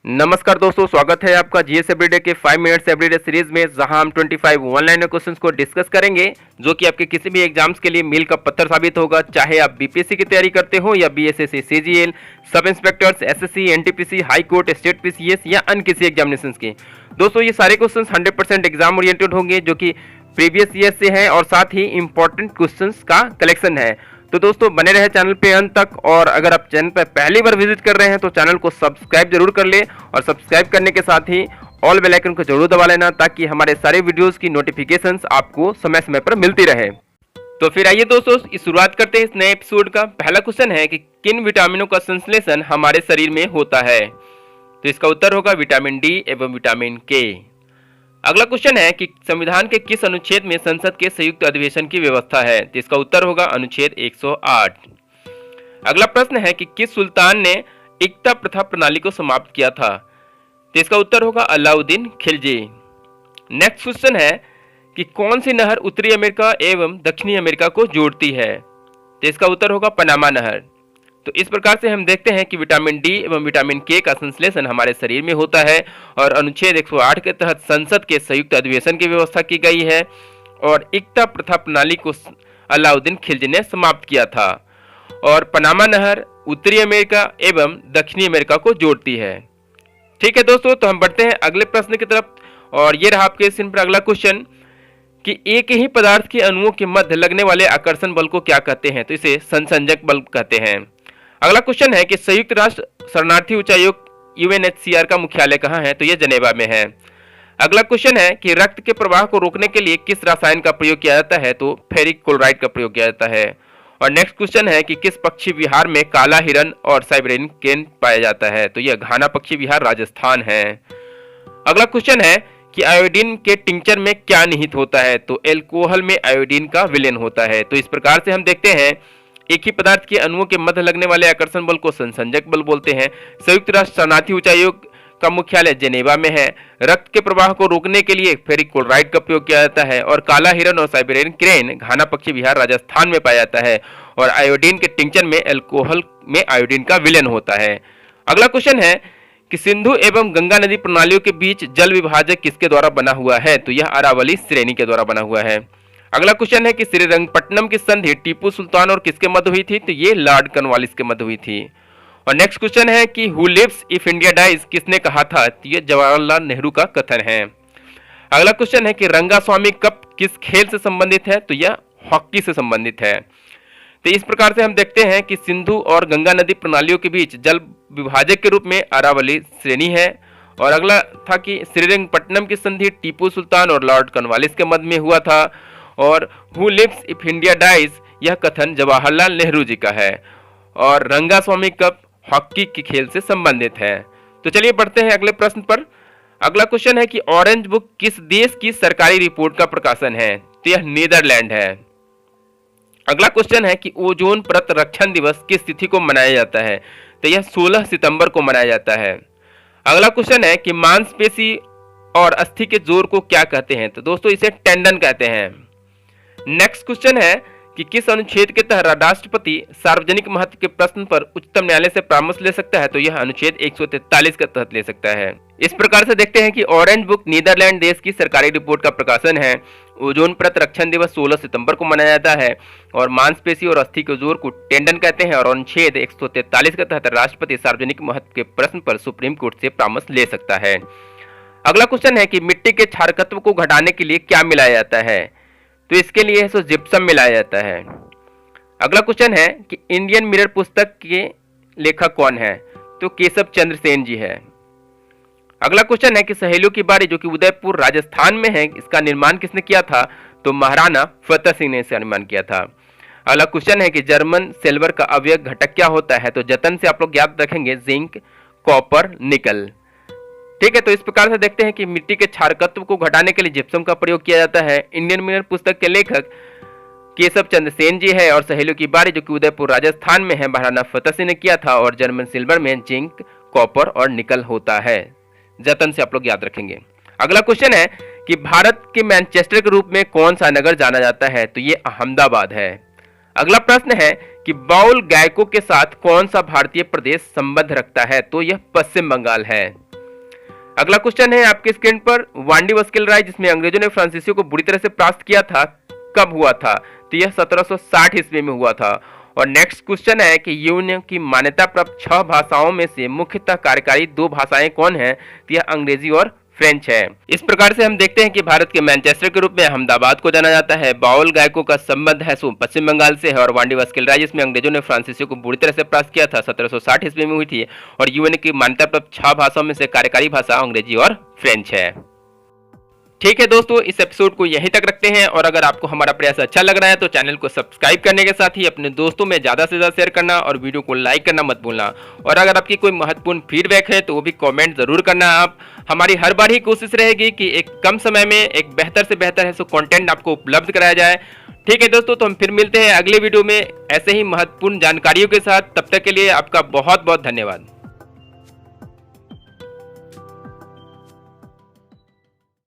नमस्कार दोस्तों, स्वागत है आपका जीएस एवरीडे के 5 मिनट्स एवरीडे सीरीज में, जहां हम 25 ऑनलाइन क्वेश्चंस को डिस्कस करेंगे जो कि आपके किसी भी एग्जाम्स के लिए मील का पत्थर साबित होगा। चाहे आप बीपीएससी की तैयारी करते हो या बीएसएससी, सीजीएल, सब inspectors, SSC, NTPC, high court, state PCS या अन्य किसी एग्जामिनेशंस के। दोस्तों ये सारे क्वेश्चंस 100% एग्जाम ओरिएंटेड होंगे जो कि प्रीवियस ईयर से हैं और साथ ही इंपॉर्टेंट क्वेश्चंस का कलेक्शन है। तो दोस्तों बने रहे चैनल पे अंत तक, और अगर आप चैनल पर पहली बार विजिट कर रहे हैं तो चैनल को सब्सक्राइब जरूर कर ले और सब्सक्राइब करने के साथ ही ऑल बेल आइकन को जरूर दबा लेना ताकि हमारे सारे वीडियोस की नोटिफिकेशंस आपको समय समय पर मिलती रहे। तो फिर आइए दोस्तों इस शुरुआत करते हैं इस नए एपिसोड का। पहला क्वेश्चन है कि किन विटामिनों का संश्लेषण हमारे शरीर में होता है? तो इसका उत्तर होगा विटामिन डी एवं विटामिन के। अगला क्वेश्चन है कि संविधान के किस अनुच्छेद में संसद के संयुक्त अधिवेशन की व्यवस्था है? तो इसका उत्तर होगा अनुच्छेद 108। अगला प्रश्न है कि किस सुल्तान ने एकता प्रथा प्रणाली को समाप्त किया था? तो इसका उत्तर होगा अलाउद्दीन खिलजी। नेक्स्ट क्वेश्चन है कि कौन सी नहर उत्तरी अमेरिका एवं दक्षिणी अमेरिका को जोड़ती है? तो इसका उत्तर होगा पनामा नहर। तो इस प्रकार से हम देखते हैं कि विटामिन डी एवं विटामिन के का संश्लेषण हमारे शरीर में होता है और अनुच्छेद 108 के तहत संसद के संयुक्त अधिवेशन की व्यवस्था की गई है और एकता प्रथा प्रणाली को अलाउद्दीन खिलजी ने समाप्त किया था और पनामा नहर उत्तरी अमेरिका एवं दक्षिणी अमेरिका को जोड़ती है। ठीक है दोस्तों, तो हम बढ़ते हैं अगले प्रश्न की तरफ और ये रहा आपके स्क्रीन पर अगला क्वेश्चन कि एक ही पदार्थ के अणुओं के मध्य लगने वाले आकर्षण बल को क्या कहते हैं? तो इसे संसंजक बल कहते हैं। अगला क्वेश्चन है कि संयुक्त राष्ट्र शरणार्थी उच्चायोग यूएनएचसीआर का मुख्यालय कहाँ है? तो यह जनेवा में है। अगला क्वेश्चन है कि रक्त के प्रवाह को रोकने के लिए किस रसायन का प्रयोग किया जाता है? तो फेरिक क्लोराइड का प्रयोग किया जाता है। और नेक्स्ट क्वेश्चन है कि किस पक्षी विहार में काला हिरन और साइबेरियन क्रेन पाया जाता है? तो यह घाना पक्षी विहार राजस्थान है। अगला क्वेश्चन है कि आयोडीन के टिंचर में क्या निहित होता है? तो एल्कोहल में आयोडीन का विलयन होता है। तो इस प्रकार से हम देखते हैं एक ही पदार्थ के अणुओं के मध्य लगने वाले आकर्षण बल को संसंजक बल बोलते हैं। संयुक्त राष्ट्र शरणार्थी उच्चायोग का मुख्यालय जेनेवा में है। रक्त के प्रवाह को रोकने के लिए फेरिक क्लोराइड का प्रयोग किया जाता है और काला हिरन और साइबेरियन क्रेन घाना पक्षी विहार राजस्थान में पाया जाता है और आयोडीन के टिंचर में एल्कोहल में आयोडीन का विलयन होता है। अगला क्वेश्चन है कि सिंधु एवं गंगा नदी प्रणालियों के बीच जल विभाजक किसके द्वारा बना हुआ है? तो यह अरावली श्रेणी के द्वारा बना हुआ है। अगला क्वेश्चन है कि श्रीरंगपट्टनम की संधि टीपू सुल्तान और किसके मध्य हुई थी? तो ये लॉर्ड कॉर्नवालिस के मध्य हुई थी। और नेक्स्ट क्वेश्चन है कि who lives if India dies किसने कहा था? तो ये जवाहरलाल नेहरू का कथन है। अगला क्वेश्चन है कि रंगास्वामी कप किस खेल से संबंधित है? तो यह हॉकी से संबंधित है। तो इस प्रकार से हम देखते हैं कि सिंधु और गंगा नदी प्रणालियों के बीच जल विभाजक के रूप में अरावली श्रेणी है। और अगला था कि श्रीरंगपट्टनम की संधि टीपू सुल्तान और लॉर्ड कॉर्नवालिस के मध्य में हुआ था और who lives if India dies यह कथन जवाहरलाल नेहरू जी का है और रंगास्वामी कप हॉकी के खेल से संबंधित है। तो चलिए बढ़ते हैं अगले प्रश्न पर। अगला क्वेश्चन है कि ऑरेंज बुक किस देश की सरकारी रिपोर्ट का प्रकाशन है? तो यह नीदरलैंड है। अगला क्वेश्चन है कि ओजोन परत रक्षण दिवस किस तिथि को मनाया जाता है? तो यह 16 सितंबर को मनाया जाता है। अगला क्वेश्चन है कि मांसपेशी और अस्थि के जोड़ को क्या कहते हैं? तो दोस्तों इसे टेंडन कहते हैं। नेक्स्ट क्वेश्चन है कि किस अनुच्छेद के तहत राष्ट्रपति सार्वजनिक महत्व के प्रश्न पर उच्चतम न्यायालय से परामर्श ले सकता है? तो यह अनुच्छेद 143 के तहत ले सकता है। इस प्रकार से देखते हैं कि ऑरेंज बुक नीदरलैंड देश की सरकारी रिपोर्ट का प्रकाशन है। ओजोन परत रक्षण दिवस 16 सितंबर को मनाया जाता है और मांसपेशी और अस्थि के जोड़ को टेंडन कहते हैं और अनुच्छेद 143 के तहत राष्ट्रपति सार्वजनिक महत्व के प्रश्न पर सुप्रीम कोर्ट से परामर्श ले सकता है। अगला क्वेश्चन है कि मिट्टी के क्षारकत्व को घटाने के लिए क्या मिलाया जाता है? तो इसके लिए जिप्सम मिलाया जाता है। अगला क्वेश्चन है कि इंडियन मिरर पुस्तक के लेखक कौन है? तो केशव चंद्र सेन जी है। अगला क्वेश्चन है कि सहेलियों की बारी जो कि उदयपुर राजस्थान में है, इसका निर्माण किसने किया था? तो महाराणा फतेह सिंह ने इसका निर्माण किया था। अगला क्वेश्चन है कि जर्मन सिल्वर का अवयव घटक क्या होता है? तो जतन से आप लोग याद रखेंगे जिंक, कॉपर, निकल। ठीक है, तो इस प्रकार से देखते हैं कि मिट्टी के क्षारकत्व को घटाने के लिए जिप्सम का प्रयोग किया जाता है। इंडियन मिरर पुस्तक के लेखक केशव चंद्र सेन जी है और सहेलियों की बारी जो कि उदयपुर राजस्थान में है महाराणा फतेह सिंह ने किया था और जर्मन सिल्वर में जिंक, कॉपर और निकल होता है। जतन से आप लोग याद रखेंगे। अगला क्वेश्चन है कि भारत के मैनचेस्टर के रूप में कौन सा नगर जाना जाता है? तो ये अहमदाबाद है। अगला प्रश्न है कि बाउल गायकों के साथ कौन सा भारतीय प्रदेश संबंध रखता है? तो यह पश्चिम बंगाल है। अगला क्वेश्चन है आपके स्क्रीन पर, वांडी वस्किलराय जिसमें अंग्रेजों ने फ्रांसीसियों को बुरी तरह से परास्त किया था, कब हुआ था? तो यह 1760 ईस्वी में हुआ था। और नेक्स्ट क्वेश्चन है कि यूएन की मान्यता प्राप्त 6 भाषाओं में से मुख्यतः कार्यकारी 2 भाषाएं कौन हैं? तो यह अंग्रेजी और फ्रेंच है। इस प्रकार से हम देखते हैं कि भारत के मैनचेस्टर के रूप में अहमदाबाद को जाना जाता है। बाउल गायकों का संबंध है सो पश्चिम बंगाल से है। और वांडी वस्किलराय जिसमें अंग्रेजों ने फ्रांसीसियों को बुरी तरह से परास्त किया था, 1760 ईस्वी में हुई थी। और यूएन की मान्यता प्राप्त 6 भाषाओं में से कार्यकारी भाषा अंग्रेजी और फ्रेंच है। ठीक है दोस्तों, इस एपिसोड को यहीं तक रखते हैं। और अगर आपको हमारा प्रयास अच्छा लग रहा है तो चैनल को सब्सक्राइब करने के साथ ही अपने दोस्तों में ज़्यादा से ज़्यादा शेयर करना और वीडियो को लाइक करना मत भूलना। और अगर आपकी कोई महत्वपूर्ण फीडबैक है तो वो भी कमेंट जरूर करना। आप हमारी हर बार ही कोशिश रहेगी कि एक कम समय में एक बेहतर से बेहतर है सो कंटेंट आपको उपलब्ध कराया जाए। ठीक है दोस्तों, तो हम फिर मिलते हैं अगले वीडियो में ऐसे ही महत्वपूर्ण जानकारियों के साथ। तब तक के लिए आपका बहुत बहुत धन्यवाद।